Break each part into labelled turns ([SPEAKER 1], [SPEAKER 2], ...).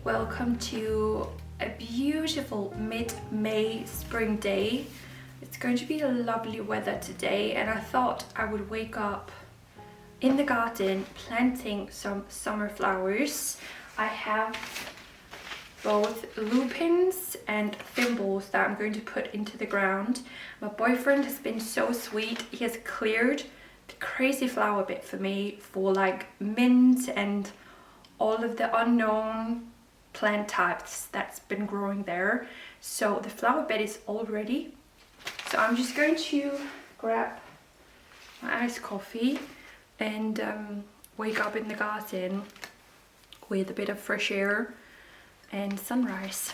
[SPEAKER 1] Welcome to a beautiful mid-May spring day. It's going to be a lovely weather today, and I thought I would wake up in the garden planting some summer flowers. I have both lupins and thimbles that I'm going to put into the ground. My boyfriend has been so sweet. He has cleared the crazy flower bed for me for like mint and all of the unknown plant types that's been growing there. So the flower bed is all ready. So I'm just going to grab my iced coffee and wake up in the garden with a bit of fresh air and sunrise.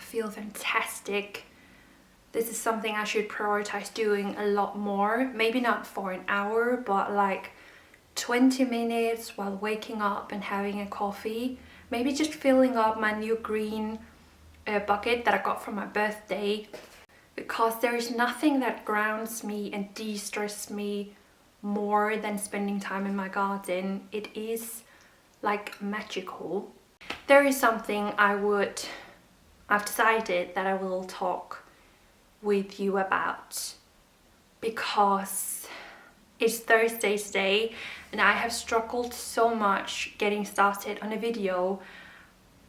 [SPEAKER 1] Feel fantastic. This is something I should prioritize doing a lot more. Maybe not for an hour, but like 20 minutes while waking up and having a coffee. Maybe just filling up my new green bucket that I got for my birthday, because there is nothing that grounds me and de-stress me more than spending time in my garden. It is like magical. There is something I've decided that I will talk with you about, because it's Thursday today and I have struggled so much getting started on a video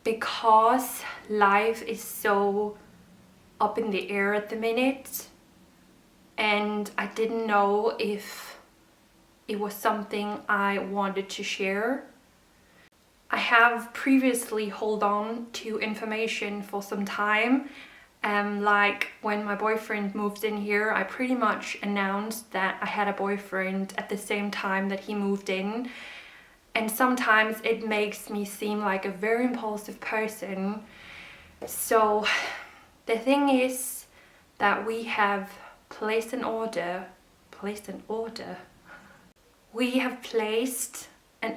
[SPEAKER 1] because life is so up in the air at the minute, and I didn't know if it was something I wanted to share. I have previously held on to information for some time. Like when my boyfriend moved in here, I pretty much announced that I had a boyfriend at the same time that he moved in. And sometimes it makes me seem like a very impulsive person. So the thing is that we have placed an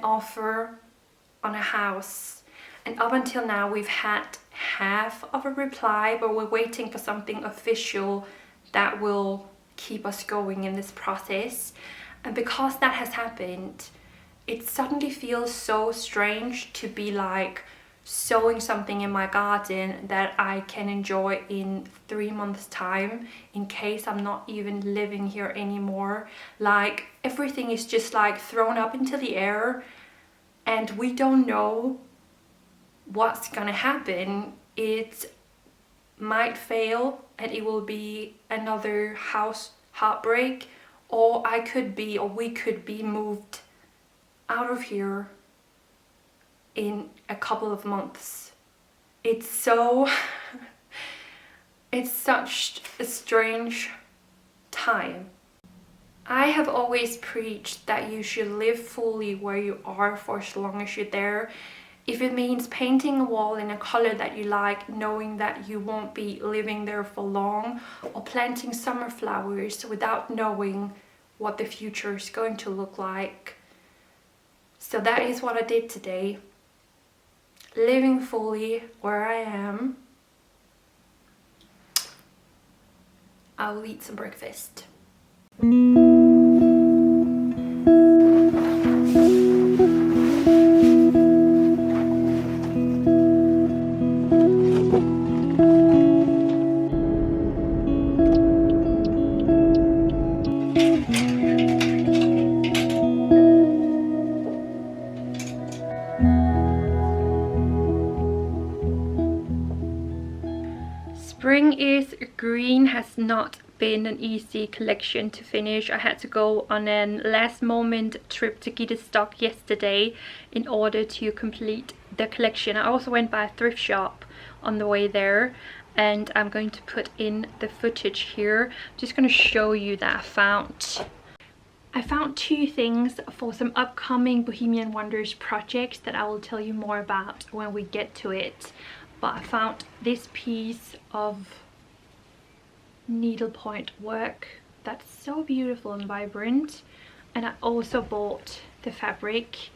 [SPEAKER 1] offer on a house, and up until now we've had half of a reply, but we're waiting for something official that will keep us going in this process. And because that has happened, it suddenly feels so strange to be like sowing something in my garden that I can enjoy in 3 months time, in case I'm not even living here anymore. Like everything is just like thrown up into the air, and we don't know what's gonna happen. It might fail and it will be another house heartbreak, or we could be moved out of here in a couple of months. It's such a strange time. I have always preached that you should live fully where you are for as long as you're there. If it means painting a wall in a color that you like, knowing that you won't be living there for long, or planting summer flowers without knowing what the future is going to look like. So that is what I did today. living fully where I am. I will eat some breakfast. Spring is Green has not been an easy collection to finish. I had to go on a last moment trip to get it stock yesterday in order to complete the collection. I also went by a thrift shop on the way there, and I'm going to put in the footage here. I'm just going to show you that I found two things for some upcoming Bohemian Wonders projects that I will tell you more about when we get to it. But I found this piece of needlepoint work that's so beautiful and vibrant, and I also bought the fabric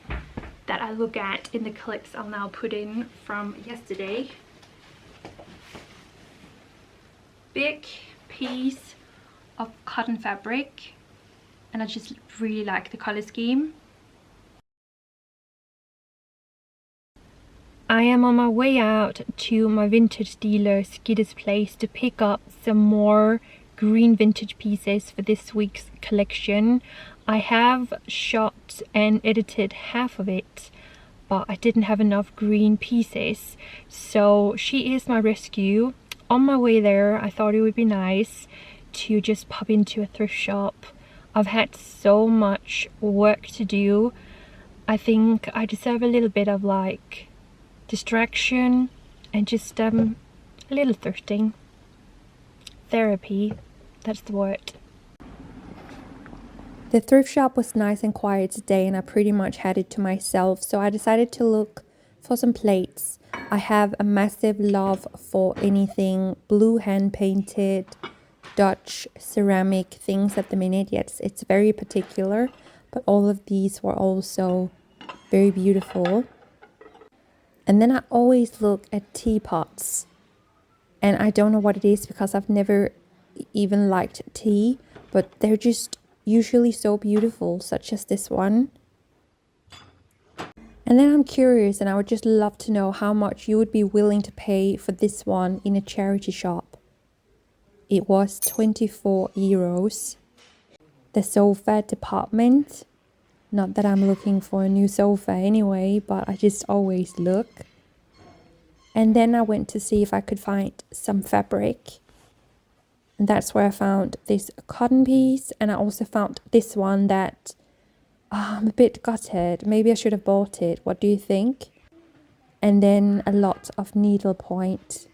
[SPEAKER 1] that I look at in the clips I'll now put in from yesterday. Big piece of cotton fabric, and I just really like the color scheme. I am on my way out to my vintage dealer Skidder's place to pick up some more green vintage pieces for this week's collection. I have shot and edited half of it, but I didn't have enough green pieces, so she is my rescue. On my way there, I thought it would be nice to just pop into a thrift shop. I've had so much work to do. I think I deserve a little bit of like distraction and just a little thrifting. Therapy, that's the word. The thrift shop was nice and quiet today, and I pretty much had it to myself, so I decided to look for some plates. I have a massive love for anything blue hand painted Dutch ceramic things at the minute. Yes, it's very particular, but all of these were also very beautiful. And then I always look at teapots, and I don't know what it is because I've never even liked tea, but they're just usually so beautiful, such as this one. And then I'm curious, and I would just love to know how much you would be willing to pay for this one in a charity shop. It was 24 euros. The sofa department. Not that I'm looking for a new sofa anyway, but I just always look. And then I went to see if I could find some fabric. And that's where I found this cotton piece. And I also found this one that I'm a bit gutted. Maybe I should have bought it. What do you think? And then a lot of needlepoint.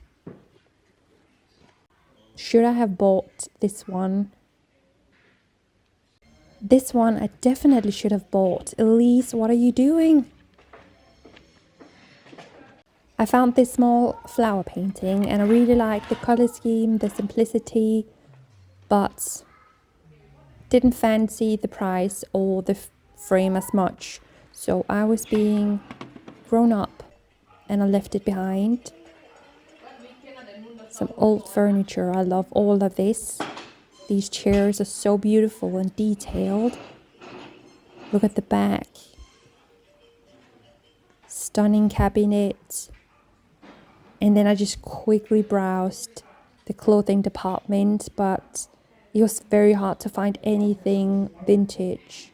[SPEAKER 1] Should I have bought this one? This one I definitely should have bought. Elise, what are you doing? I found this small flower painting, and I really like the color scheme, the simplicity, but didn't fancy the price or the frame as much. So I was being grown up and I left it behind. Some old furniture. I love all of this. These chairs are so beautiful and detailed. Look at the back. Stunning cabinet. And then I just quickly browsed the clothing department, but it was very hard to find anything vintage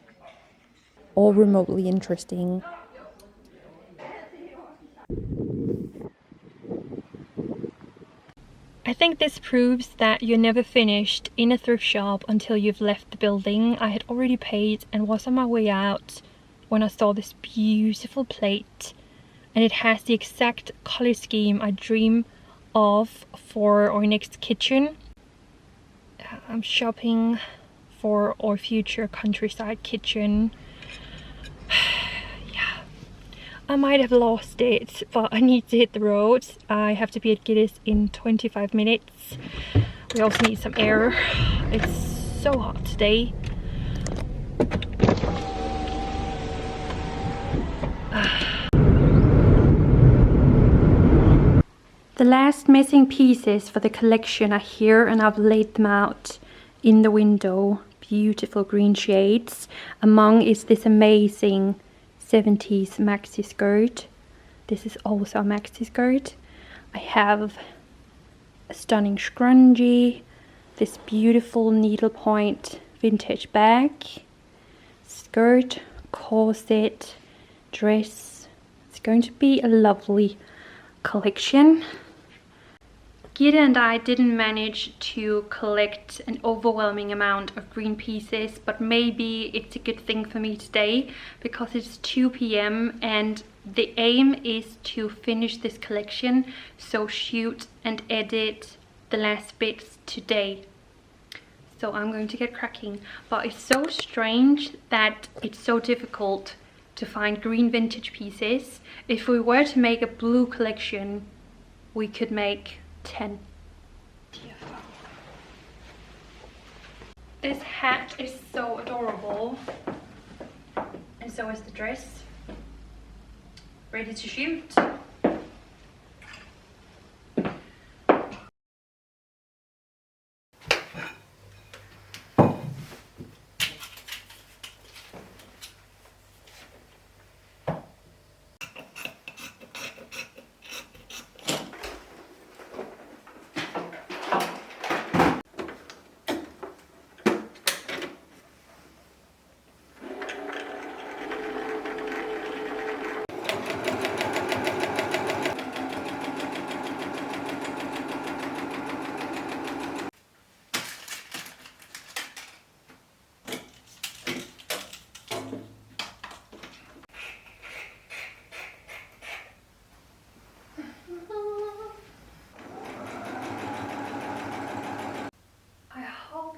[SPEAKER 1] or remotely interesting. I think this proves that you're never finished in a thrift shop until you've left the building. I had already paid and was on my way out when I saw this beautiful plate, and it has the exact color scheme I dream of for our next kitchen. I'm shopping for our future countryside kitchen. I might have lost it, but I need to hit the road. I have to be at Gillis in 25 minutes. We also need some air. It's so hot today. The last missing pieces for the collection are here, and I've laid them out in the window. Beautiful green shades. Among is this amazing 70s maxi skirt. This is also a maxi skirt. I have a stunning scrunchie, this beautiful needlepoint vintage bag, skirt, corset, dress. It's going to be a lovely collection. Gita and I didn't manage to collect an overwhelming amount of green pieces, but maybe it's a good thing for me today because it's 2 p.m. and the aim is to finish this collection, so shoot and edit the last bits today. So I'm going to get cracking. But it's so strange that it's so difficult to find green vintage pieces. If we were to make a blue collection, we could make 10. This hat is so adorable, and so is the dress. Ready to shoot.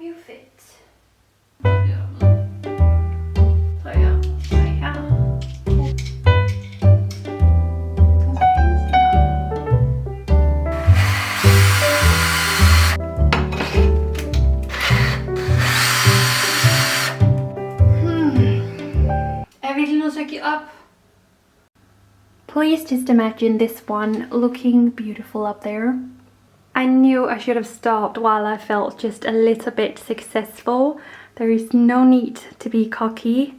[SPEAKER 1] You fit. Jag vill nog söka upp. Please just imagine this one looking beautiful up there. I knew I should have stopped while I felt just a little bit successful. There is no need to be cocky.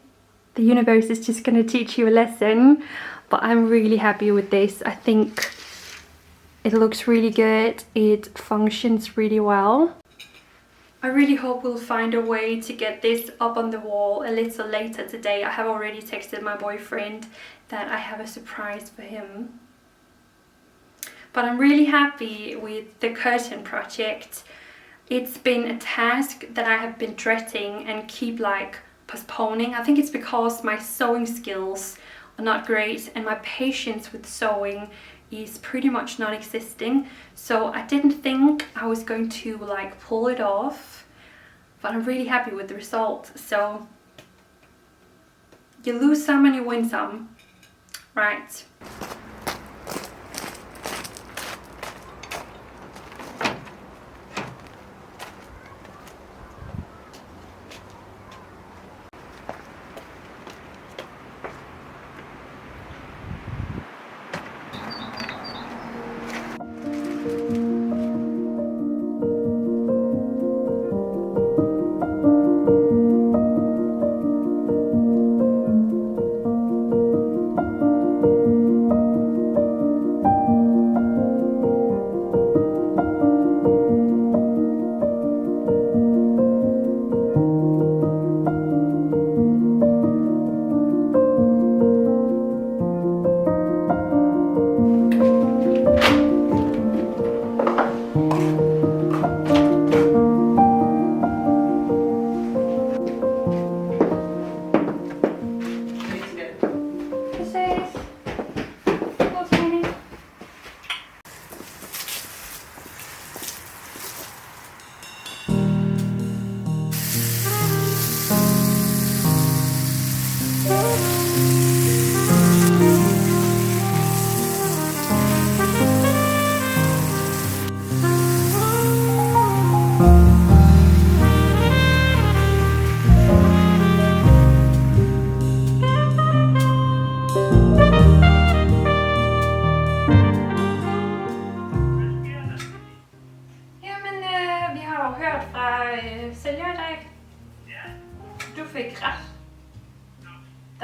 [SPEAKER 1] The universe is just going to teach you a lesson. But I'm really happy with this. I think it looks really good. It functions really well. I really hope we'll find a way to get this up on the wall a little later today. I have already texted my boyfriend that I have a surprise for him. But I'm really happy with the curtain project. It's been a task that I have been dreading and keep like postponing. I think it's because my sewing skills are not great and my patience with sewing is pretty much non-existing. So I didn't think I was going to like pull it off, but I'm really happy with the result. So you lose some and you win some, right?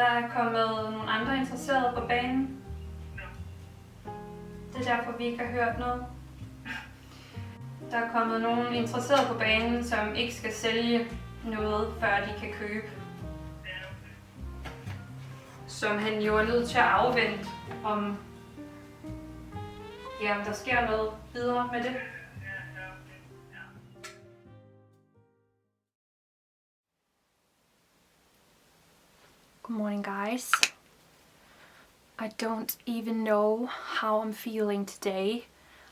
[SPEAKER 1] der er kommet nogle andre interesserede på banen. Det er derfor, vi ikke har hørt noget. Der er kommet nogle interesserede på banen, som ikke skal sælge noget, før de kan købe. Som han jo er nødt til at afvente, om der sker noget videre med det. Good morning, guys. I don't even know how I'm feeling today.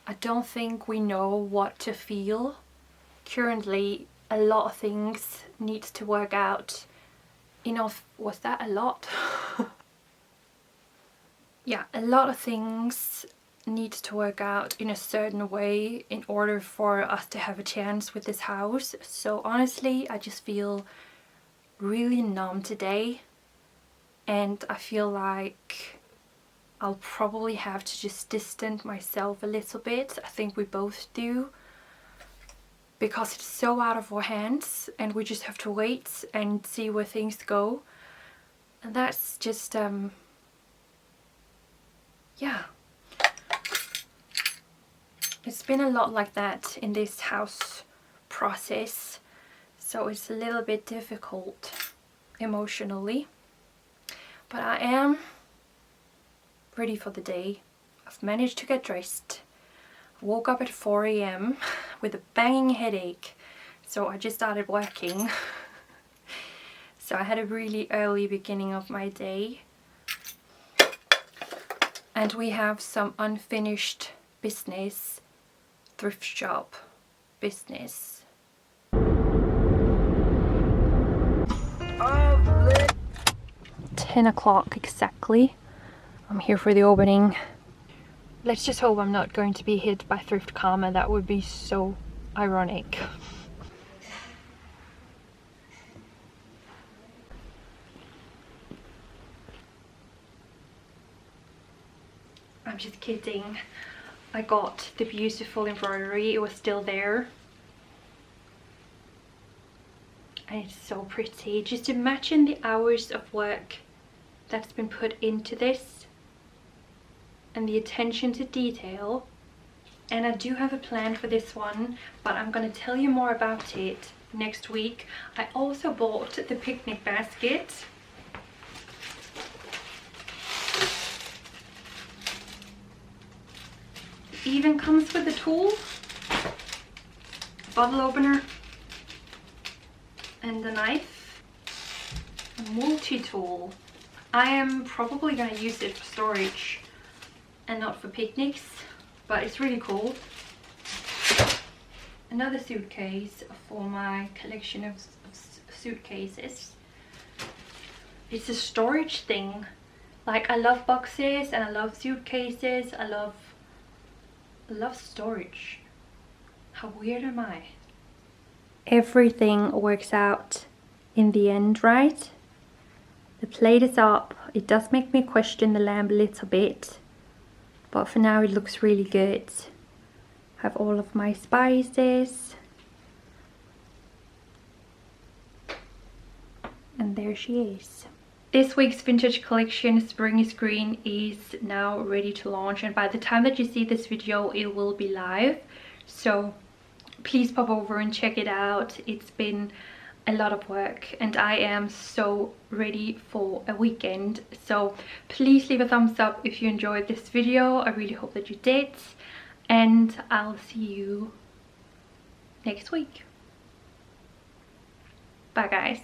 [SPEAKER 1] I don't think we know what to feel. Currently, a lot of things need to work out. Was that a lot? Yeah, a lot of things need to work out in a certain way in order for us to have a chance with this house. So honestly, I just feel really numb today. And I feel like I'll probably have to just distance myself a little bit. I think we both do. Because it's so out of our hands and we just have to wait and see where things go. And that's just, yeah. It's been a lot like that in this house process. So it's a little bit difficult emotionally. But I am ready for the day. I've managed to get dressed. I woke up at 4 AM with a banging headache, so I just started working. So I had a really early beginning of my day. And we have some unfinished business, thrift shop business. 10 o'clock exactly. I'm here for the opening. Let's just hope I'm not going to be hit by thrift karma. That would be so ironic. I'm just kidding. I got the beautiful embroidery. It was still there. And it's so pretty. Just imagine the hours of work that's been put into this and the attention to detail. And I do have a plan for this one, but I'm going to tell you more about it next week. I also bought the picnic basket. It even comes with a tool, a bottle opener and a knife, a multi-tool. I am probably going to use it for storage and not for picnics, but it's really cool. Another suitcase for my collection of suitcases. It's a storage thing. Like, I love boxes and I love suitcases. I love storage. How weird am I? Everything works out in the end, right? The plate is up. It does make me question the lamp a little bit, but for now it looks really good. I have all of my spices. And there she is. This week's vintage collection, Spring is Green, is now ready to launch, and by the time that you see this video it will be live. So please pop over and check it out. It's been a lot of work and I am so ready for a weekend. So please leave a thumbs up if you enjoyed this video. I really hope that you did, and I'll see you next week. Bye guys.